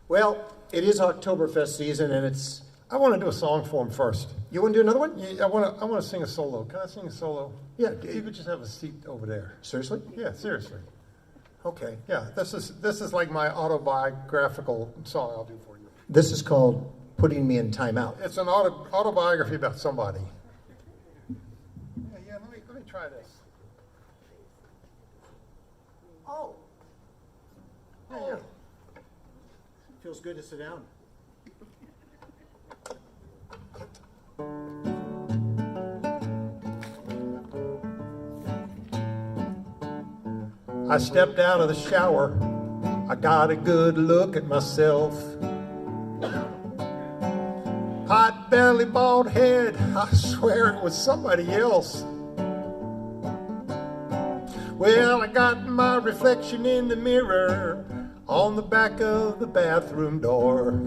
Well, it is Oktoberfest season, and it's I want to do a song for him first. You want to do another one? Yeah, I want to sing a solo. Can I sing a solo? Yeah. If you could just have a seat over there. Seriously? Yeah, seriously. Okay. Yeah, this is like my autobiographical song I'll do for you. This is called Putting Me in Timeout. It's an autobiography about somebody. Yeah, let me try this. Oh. Yeah. Feels good to sit down. I stepped out of the shower. I got a good look at myself. Hot belly, bald head. I swear it was somebody else. Well, I got my reflection in the mirror on the back of the bathroom door.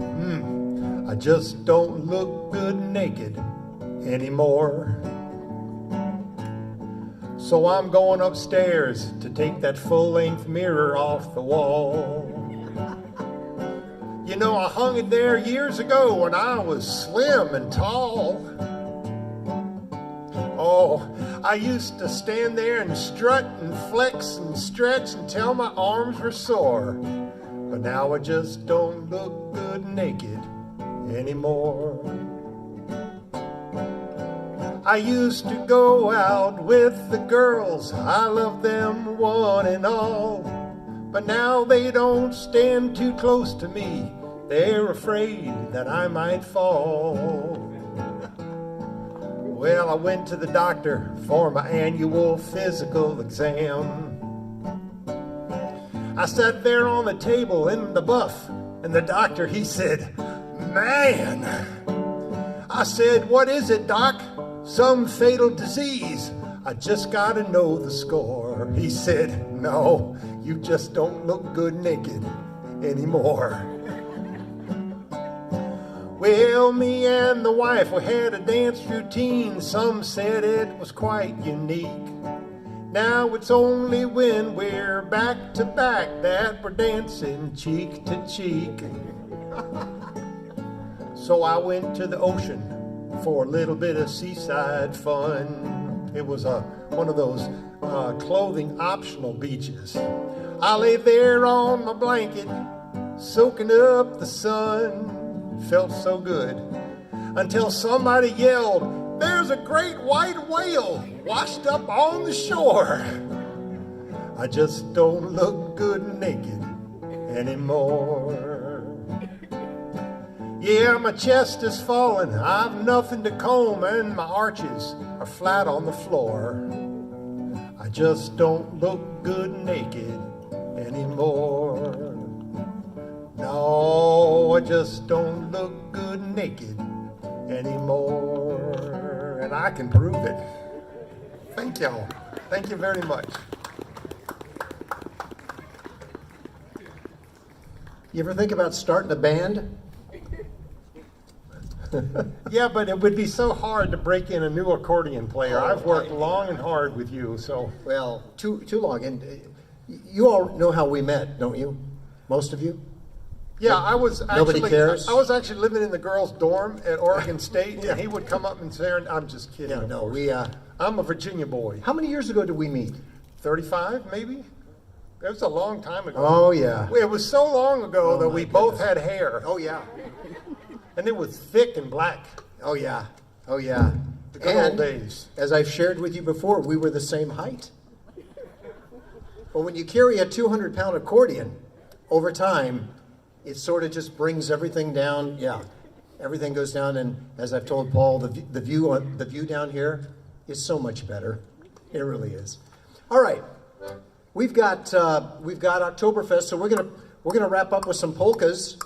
I just don't look good naked anymore. So I'm going upstairs to take that full-length mirror off the wall. You know, I hung it there years ago when I was slim and tall. Oh, I used to stand there and strut and flex and stretch until my arms were sore. But now I just don't look good naked anymore. I used to go out with the girls, I love them one and all. But now they don't stand too close to me, they're afraid that I might fall. Well, I went to the doctor for my annual physical exam. I sat there on the table in the buff, and the doctor, he said, "Man." I said, "What is it, doc?" "Some fatal disease. I just gotta know the score." He said, "No, you just don't look good naked anymore." Well, me and the wife, we had a dance routine. Some said it was quite unique. Now it's only when we're back to back that we're dancing cheek to cheek. So I went to the ocean for a little bit of seaside fun. It was one of those clothing optional beaches. I lay there on my blanket, soaking up the sun. Felt so good until somebody yelled, "There's a great white whale washed up on the shore." I just don't look good naked anymore. Yeah, my chest is falling, I've nothing to comb, and my arches are flat on the floor. I just don't look good naked anymore. No, I just don't look good naked anymore. And I can prove it. Thank y'all. Thank you very much. You ever think about starting a band? Yeah, but it would be so hard to break in a new accordion player. I've worked long and hard with you, so. Well, too long. And you all know how we met, don't you? Most of you? Yeah, I was Nobody actually cares? I was actually living in the girls' dorm at Oregon State, and he would come up and say, "I'm just kidding." Yeah, of no, course. I'm a Virginia boy. How many years ago did we meet? 35, maybe. It was a long time ago. Oh, yeah. It was so long ago Oh, that my we both goodness. had hair, Oh, yeah. and it was thick and black. Oh, yeah. Oh, yeah. The good old days. As I've shared with you before, we were the same height. But when you carry a 200-pound accordion, over time, it sort of just brings everything down. Yeah, everything goes down, and as I've told Paul, the view down here is so much better. It really is. All right, we've got Oktoberfest, so we're gonna wrap up with some polkas.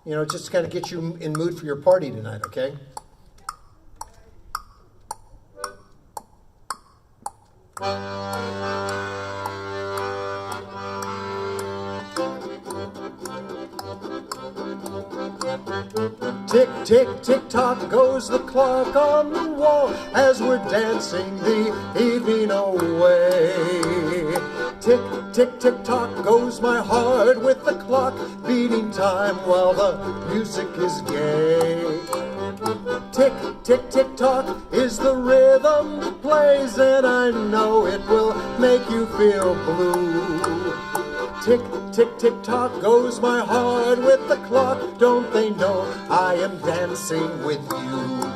You know, just to kind of get you in mood for your party tonight. Okay. Tick, tick, tick tock goes the clock on the wall as we're dancing the evening away. Tick, tick, tick tock goes my heart with the clock beating time while the music is gay. Tick, tick, tick, tock is the rhythm that plays, and I know it will make you feel blue. Tick, tick, tick, tock goes my heart with the clock. Don't they know I am dancing with you?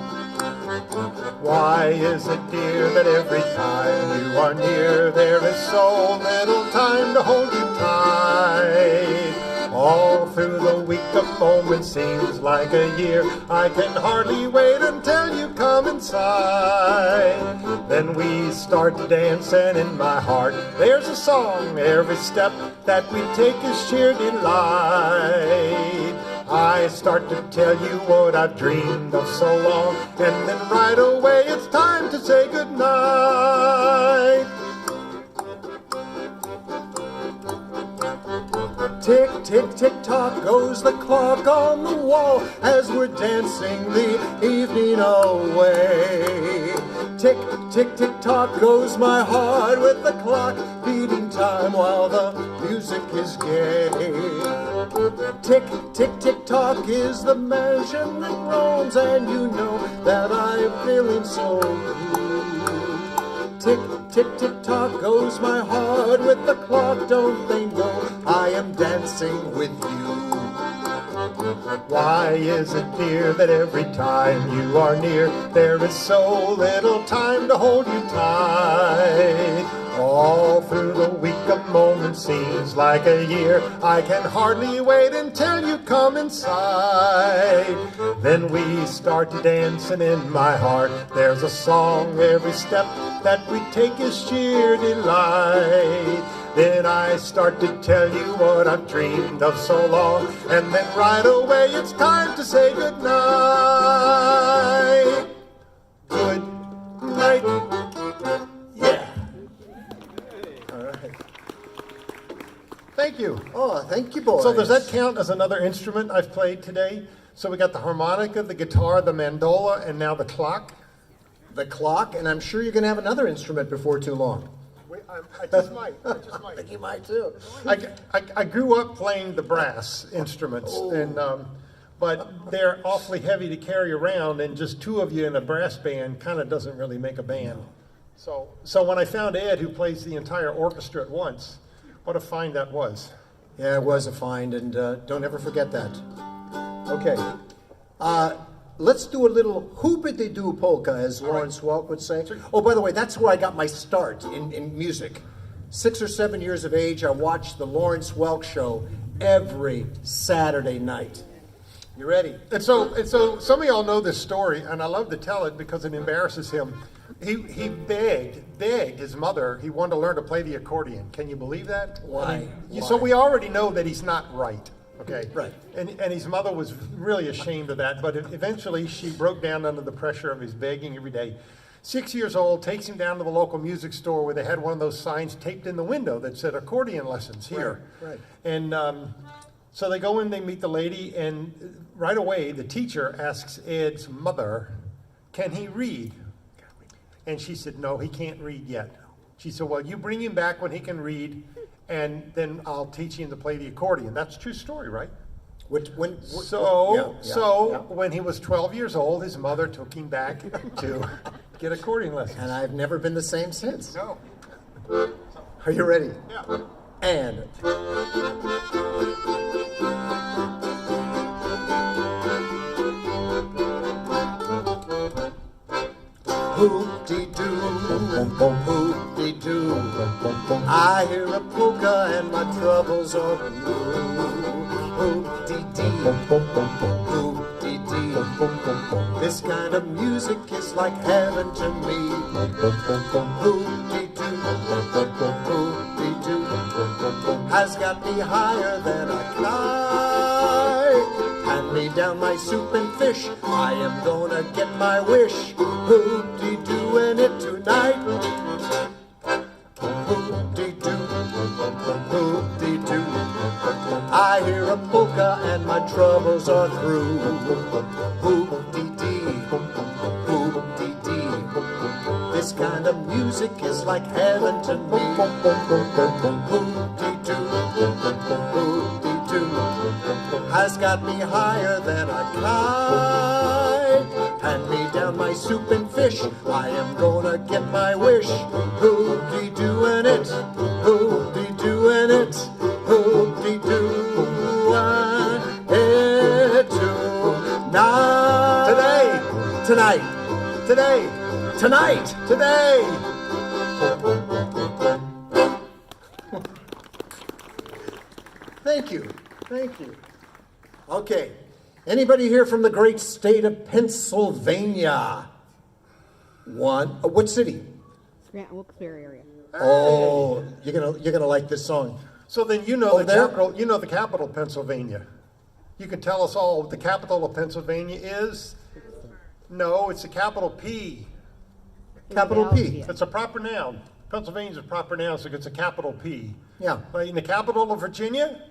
Why is it, dear, that every time you are near, there is so little time to hold you tight? All through the week a moment seems like a year. I can hardly wait until you come inside. Then we start dancing in my heart. There's a song, every step that we take is sheer delight. I start to tell you what I've dreamed of so long, and then right away it's time to say goodnight. Tick, tick, tick, tock goes the clock on the wall as we're dancing the evening away. Tick, tick, tick, tock goes my heart with the clock beating time while the music is gay. Tick, tick, tick, tock is the measure that roams, and you know that I'm feeling so blue. Tick, tick, tick, tock goes my heart with the clock. Don't they know I am dancing with you? Why is it, dear, that every time you are near, there is so little time to hold you tight? All through the week a moment seems like a year. I can hardly wait until you come inside. Then we start dancing in my heart. There's a song, every step that we take is sheer delight. Then I start to tell you what I've dreamed of so long, and then right away it's time to say goodnight. Good night. Yeah. All right. Thank you. Oh, thank you, boys. So does that count as another instrument I've played today? So we got the harmonica, the guitar, the mandola, and now the clock. The clock, and I'm sure you're going to have another instrument before too long. I just might. I think you might too. I grew up playing the brass instruments, and but they're awfully heavy to carry around, and just two of you in a brass band kind of doesn't really make a band. So when I found Ed, who plays the entire orchestra at once, what a find that was. Yeah, it was a find, and don't ever forget that. Okay. Let's do a little hoopity-doo polka, as Lawrence Welk would say. Oh, by the way, that's where I got my start in music. 6 or 7 years of age, I watched the Lawrence Welk show every Saturday night. You ready? And so some of y'all know this story, and I love to tell it because it embarrasses him. He begged his mother. He wanted to learn to play the accordion. Can you believe that? Why? So we already know that he's not right. Okay. Right. And his mother was really ashamed of that, but eventually she broke down under the pressure of his begging every day. 6 years old, takes him down to the local music store where they had one of those signs taped in the window that said accordion lessons here. Right. And so they go in, they meet the lady, and right away the teacher asks Ed's mother, can he read? And she said, no, he can't read yet. She said, well, you bring him back when he can read, and then I'll teach him to play the accordion. That's a true story, right? So when he was 12 years old, his mother took him back to get accordion lessons. And I've never been the same since. No. Are you ready? Yeah. And... Hoop-dee-doo, hoop-dee-doo, I hear a polka and my troubles are blue. Hoop-dee-dee, hoop-dee-dee, this kind of music is like heaven to me. Hoop-dee-doo, hoop-dee-doo, has got me higher than a kite. Hand me down my soup and fish, I am gonna get my wish. Hoop-dee-dooing it tonight. Hoop-dee-doo, hoop-dee-doo, I hear a polka and my troubles are through. Hoop-dee-dee, hoop-dee-dee, this kind of music is like heaven to me. Hoop-dee-doo, hoop-dee-doo, has got me higher than a kite. soup and fish. I am gonna get my wish. Hoop-dee-doing it, hoop-dee-doing it, hoop-dee-doing it tonight. Today. Thank you. Okay. Anybody here from the great state of Pennsylvania? What city? Wilkes-Barre area. Oh, you're gonna like this song. So then you know Over there? the capital of Pennsylvania. You can tell us all what the capital of Pennsylvania is? No, it's the capital P. Capital P. It's a proper noun. Pennsylvania's a proper noun, so it's a capital P. Yeah. But in the capital of Virginia,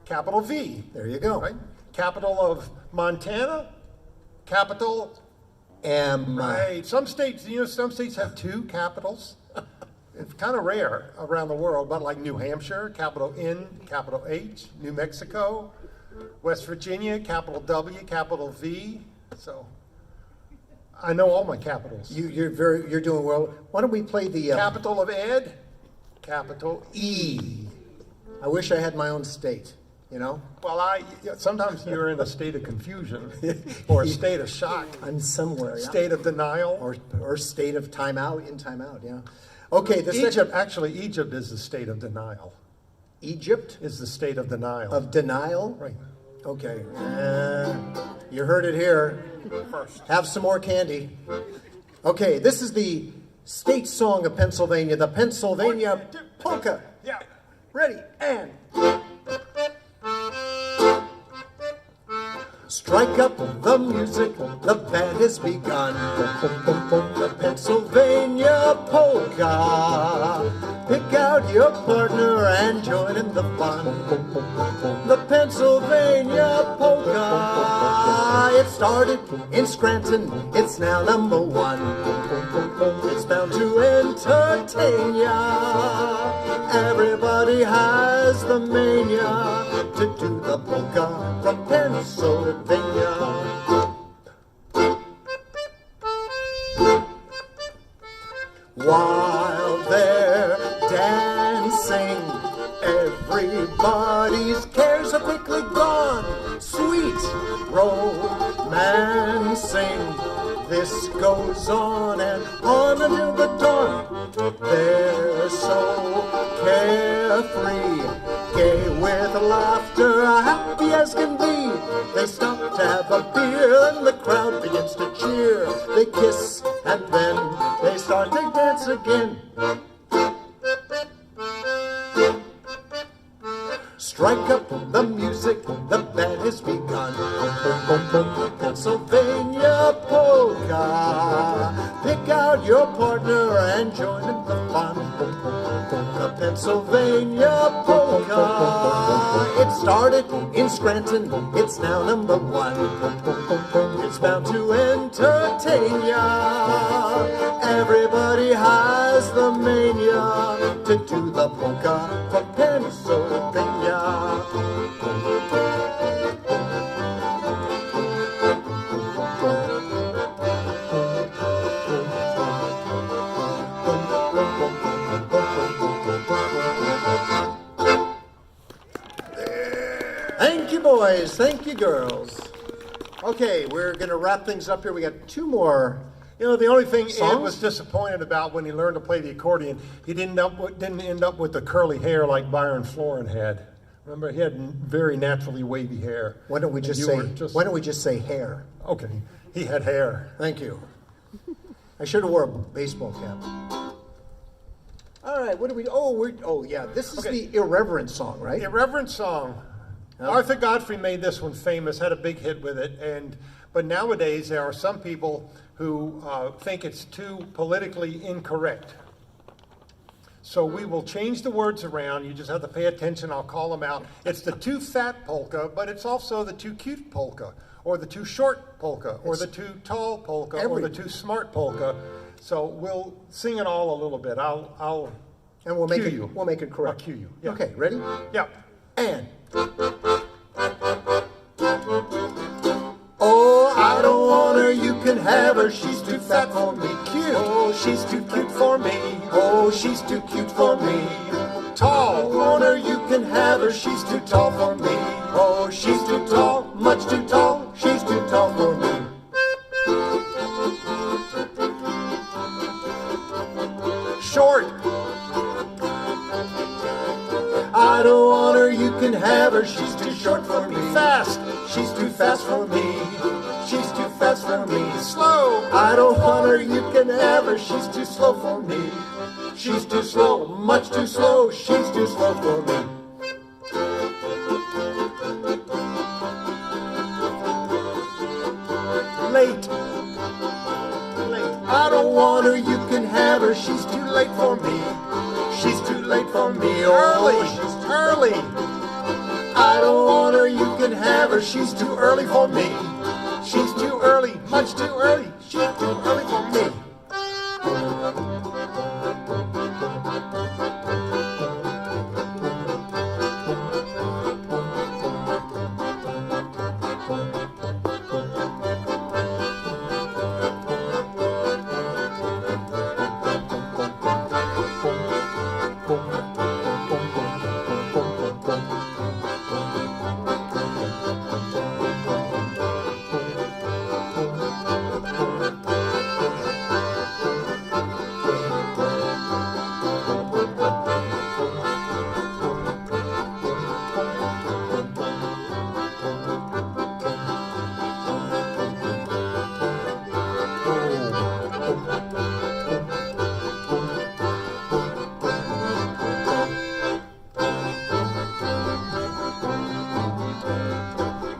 capital V. There you go. Right? Capital of Montana, capital M. Right. Some states have two capitals. It's kind of rare around the world, but like New Hampshire, capital N, capital H. New Mexico, West Virginia, capital W, capital V. So I know all my capitals. You're doing well. Why don't we play the Capital of Ed, capital E? I wish I had my own state. You know? Well, sometimes you're in a state of confusion or a state of shock. I'm somewhere. Yeah. State of denial. Or state of timeout, yeah. Okay, Egypt is the state of denial. Egypt is the state of denial. Of denial? Right. Okay. You heard it here. First. Have some more candy. Okay, this is the state song of Pennsylvania, the Pennsylvania polka. Yeah. Ready, and... Strike up the music, the band has begun. The Pennsylvania polka. Pick out your partner and join in the fun. The Pennsylvania polka. It started in Scranton, it's now #1. It's bound to entertain ya. Everybody has the mania to do the polka from Pennsylvania. While they're dancing, everybody's cares are quickly gone. Sweet romancing, this goes on and on until the dawn. They're so carefree, gay with laughter, happy as can be. They stop to have a beer and the crowd begins to cheer. They kiss and then they start to dance again. Strike up the music, the band has begun. The Pennsylvania polka. Pick out your partner and join in the fun. The Pennsylvania polka. It started in Scranton, it's now #1. It's bound to entertain ya. Everybody has the mania to do the polka from Pennsylvania. Thank you, boys. Thank you, girls. Okay, we're going to wrap things up here. We got 2 more. The only thing Ed songs? was disappointed about when he learned to play the accordion, he didn't end up with the curly hair like Byron Florin had. Remember, he had very naturally wavy hair. Why don't we just say hair? Okay, he had hair. Thank you. I should have wore a baseball cap. All right, what do we? This is the Irreverent song, right? Irreverent song. Arthur Godfrey made this one famous, had a big hit with it, but nowadays there are some people who think it's too politically incorrect. So we will change the words around. You just have to pay attention. I'll call them out. It's the too fat polka, but it's also the too cute polka, or the too short polka, or the too tall polka, or the too smart polka. So we'll sing it all a little bit. We'll make it correct. I'll cue you. Yeah. Okay, ready? Yeah. And. Oh, I don't want her, you can have her, she's too fat for me. Cute, oh, she's too cute for me. Oh, she's too cute for me. Tall, want her, you can have her, she's too tall for me. Oh, she's too tall, much too tall, she's too tall for me. Short, I don't want her, you can have her, she's too short for me. Fast, she's too fast for me. She's too fast for me. Slow, I don't want her, you can have her, she's too slow for me. She's too slow, much too slow, she's too slow for me. Late, I don't want her, you can have her, she's too late for me. She's too late for me. Early, she's too early. I don't want her, you can have her, she's too early for me. She's too early, much too early. She's too early for me.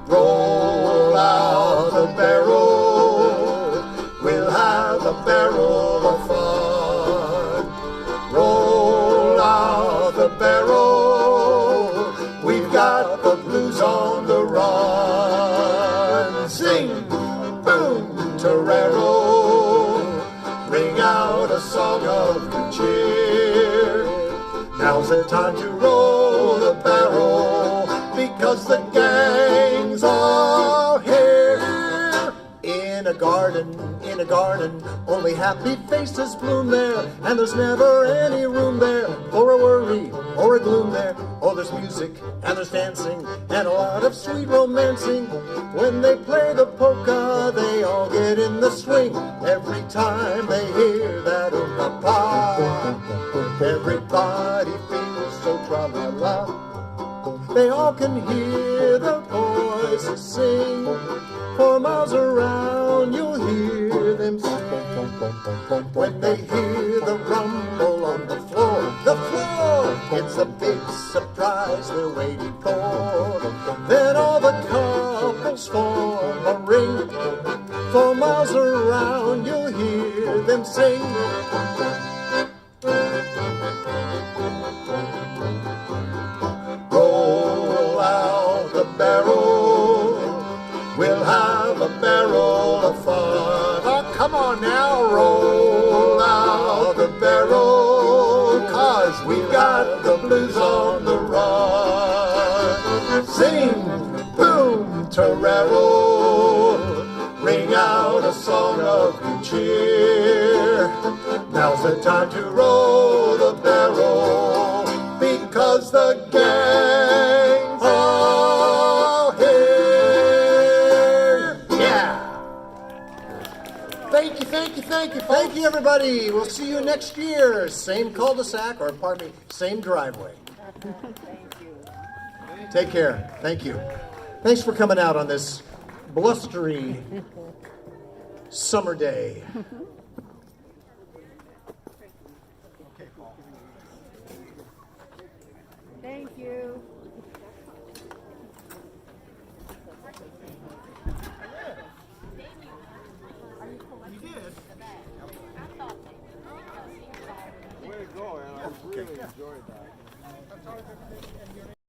Roll out the barrel, we'll have a barrel of fun. Roll out the barrel, we've got the blues on the run. Sing, boom, torero, ring out a song of good cheer. Now's the time to roll the barrel, because the gang's all here. In a garden, only happy faces bloom there, and there's never any room there for a worry or a gloom there. Oh, there's music and there's dancing and a lot of sweet romancing. When they play the polka, they all get in the swing. Every time they hear that oompa-pa, everybody feels so tra-la-la. They all can hear the voices sing. For miles around you'll hear them sing. When they hear the rumble on the floor, it's a big surprise they're waiting for. Then all the couples form a ring. For miles around you'll hear them sing. Roll out the barrel, we'll have a barrel of fun. Oh, come on now. Roll out the barrel, 'cause we've got the blues on the run. Sing, boom, torero, ring out a song of good cheer. Now's the time to roll the barrel, because the gang's all here. Yeah. Thank you, thank you, thank you, thank you, everybody. We'll see you next year. Same cul-de-sac, or pardon me, same driveway. Take care. Thank you. Thanks for coming out on this blustery summer day. Thank you. Way to go, and I really enjoyed that.